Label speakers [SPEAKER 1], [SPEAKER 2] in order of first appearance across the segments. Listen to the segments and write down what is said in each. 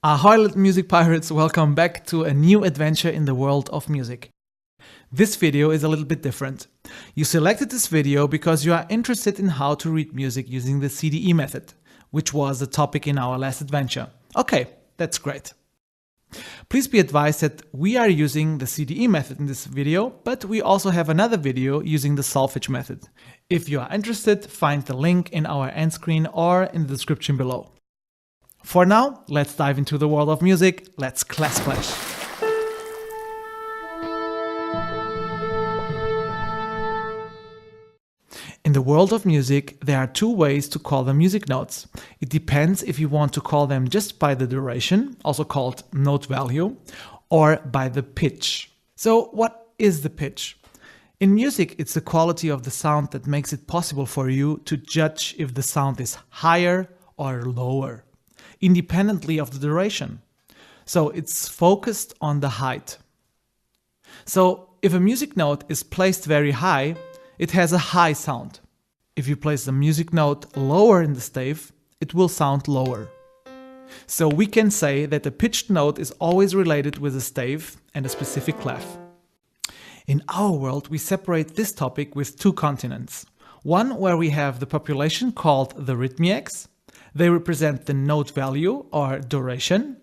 [SPEAKER 1] Ahoy little music pirates, welcome back to a new adventure in the world of music. This video is a little bit different. You selected this video because you are interested in how to read music using the CDE method, which was the topic in our last adventure. Okay, that's great. Please be advised that we are using the CDE method in this video, but we also have another video using the SOLFEGE method. If you are interested, find the link in our end screen or in the description below. For now, let's dive into the world of music. Let's Classplash. In the world of music, there are two ways to call the music notes. It depends if you want to call them just by the duration, also called note value, or by the pitch. So what is the pitch? In music, it's the quality of the sound that makes it possible for you to judge if the sound is higher or lower, independently of the duration. So it's focused on the height. So if a music note is placed very high, it has a high sound. If you place the music note lower in the stave, it will sound lower. So we can say that a pitched note is always related with a stave and a specific clef. In our world, we separate this topic with two continents. One where we have the population called the rhythmiacs. They represent the note value or duration.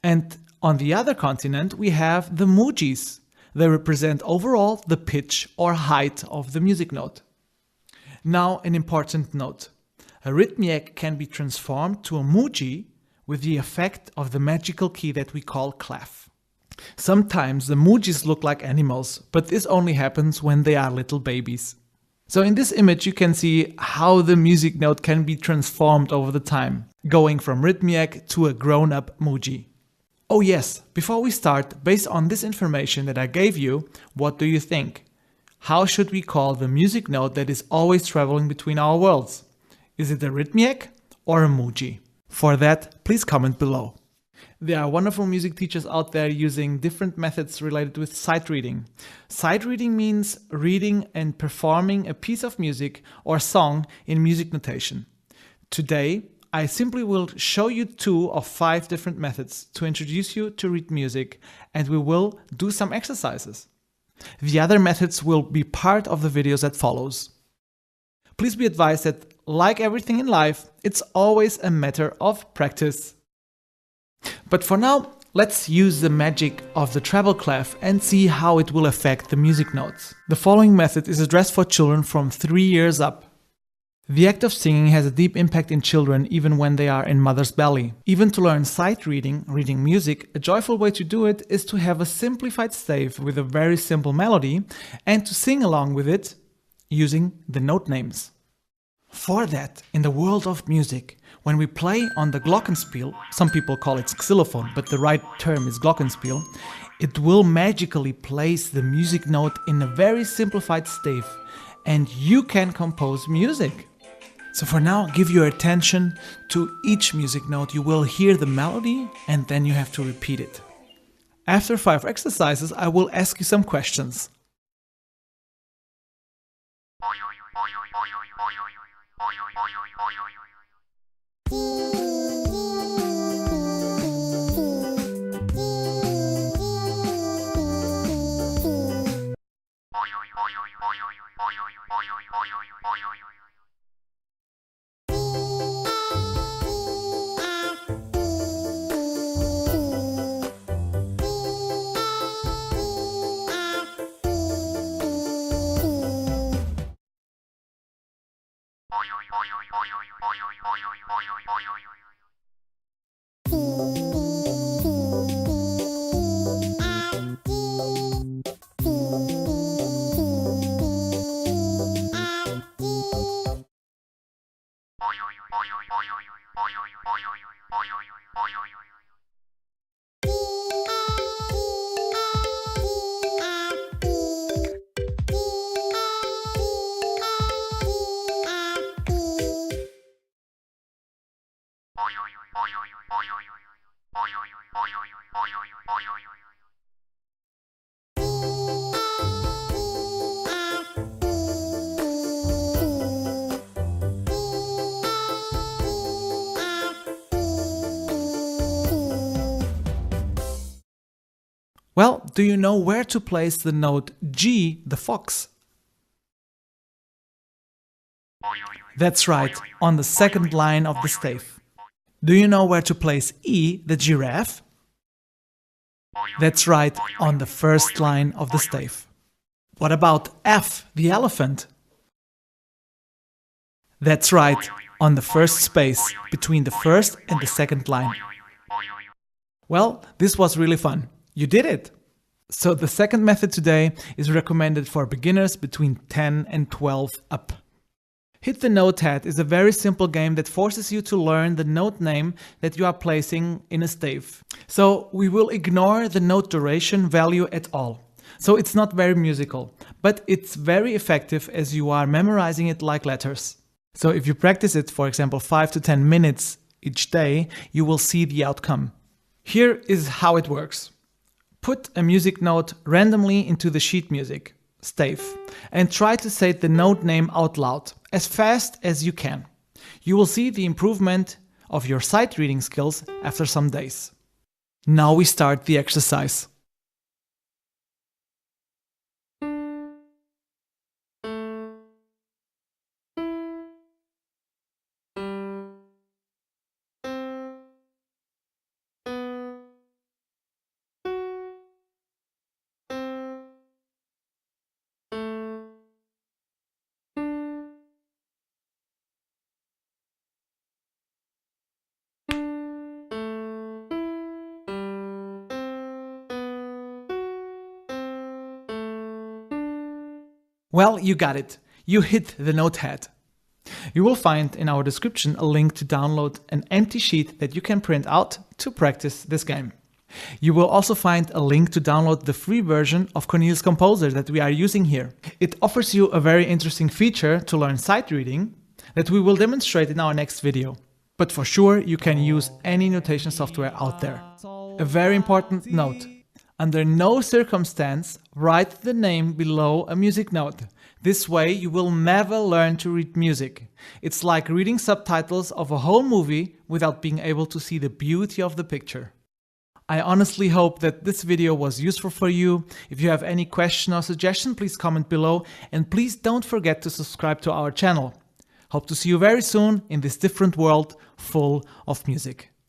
[SPEAKER 1] And on the other continent, we have the Mujis. They represent overall the pitch or height of the music note. Now, an important note. A rhythmiac can be transformed to a Muji with the effect of the magical key that we call clef. Sometimes the Mujis look like animals, but this only happens when they are little babies. So in this image you can see how the music note can be transformed over the time, going from rhythmiac to a grown-up Muji. Oh yes, before we start, based on this information that I gave you, what do you think? How should we call the music note that is always traveling between our worlds? Is it a rhythmiac or a Muji? For that, please comment below. There are wonderful music teachers out there using different methods related with sight reading. Sight reading means reading and performing a piece of music or song in music notation. Today, I simply will show you 2 of 5 different methods to introduce you to read music, and we will do some exercises. The other methods will be part of the videos that follows. Please be advised that, like everything in life, it's always a matter of practice. But for now, let's use the magic of the treble clef and see how it will affect the music notes. The following method is addressed for children from 3 years up. The act of singing has a deep impact in children even when they are in mother's belly. Even to learn sight reading, reading music, a joyful way to do it is to have a simplified stave with a very simple melody and to sing along with it using the note names. For that, in the world of music, when we play on the glockenspiel, some people call it xylophone, but the right term is glockenspiel, it will magically place the music note in a very simplified stave, and you can compose music. So for now, give your attention to each music note. You will hear the melody and then you have to repeat it. After 5 exercises, I will ask you some questions. Well, do you know where to place the note G, the fox? That's right, on the second line of the stave. Do you know where to place E, the giraffe? That's right, on the first line of the stave. What about F, the elephant? That's right, on the first space between the first and the second line. Well, this was really fun. You did it! So the second method today is recommended for beginners between 10 and 12 up. Hit the Note Head is a very simple game that forces you to learn the note name that you are placing in a stave. So we will ignore the note duration value at all. So it's not very musical, but it's very effective as you are memorizing it like letters. So if you practice it, for example, 5 to 10 minutes each day, you will see the outcome. Here is how it works. Put a music note randomly into the sheet music, stave, and try to say the note name out loud, as fast as you can. You will see the improvement of your sight reading skills after some days. Now we start the exercise. Well, you got it. You hit the Note Head. You will find in our description a link to download an empty sheet that you can print out to practice this game. You will also find a link to download the free version of Cornelius Composer that we are using here. It offers you a very interesting feature to learn sight reading that we will demonstrate in our next video. But for sure, you can use any notation software out there. A very important note. Under no circumstance, write the name below a music note. This way you will never learn to read music. It's like reading subtitles of a whole movie without being able to see the beauty of the picture. I honestly hope that this video was useful for you. If you have any question or suggestion, please comment below, and please don't forget to subscribe to our channel. Hope to see you very soon in this different world full of music.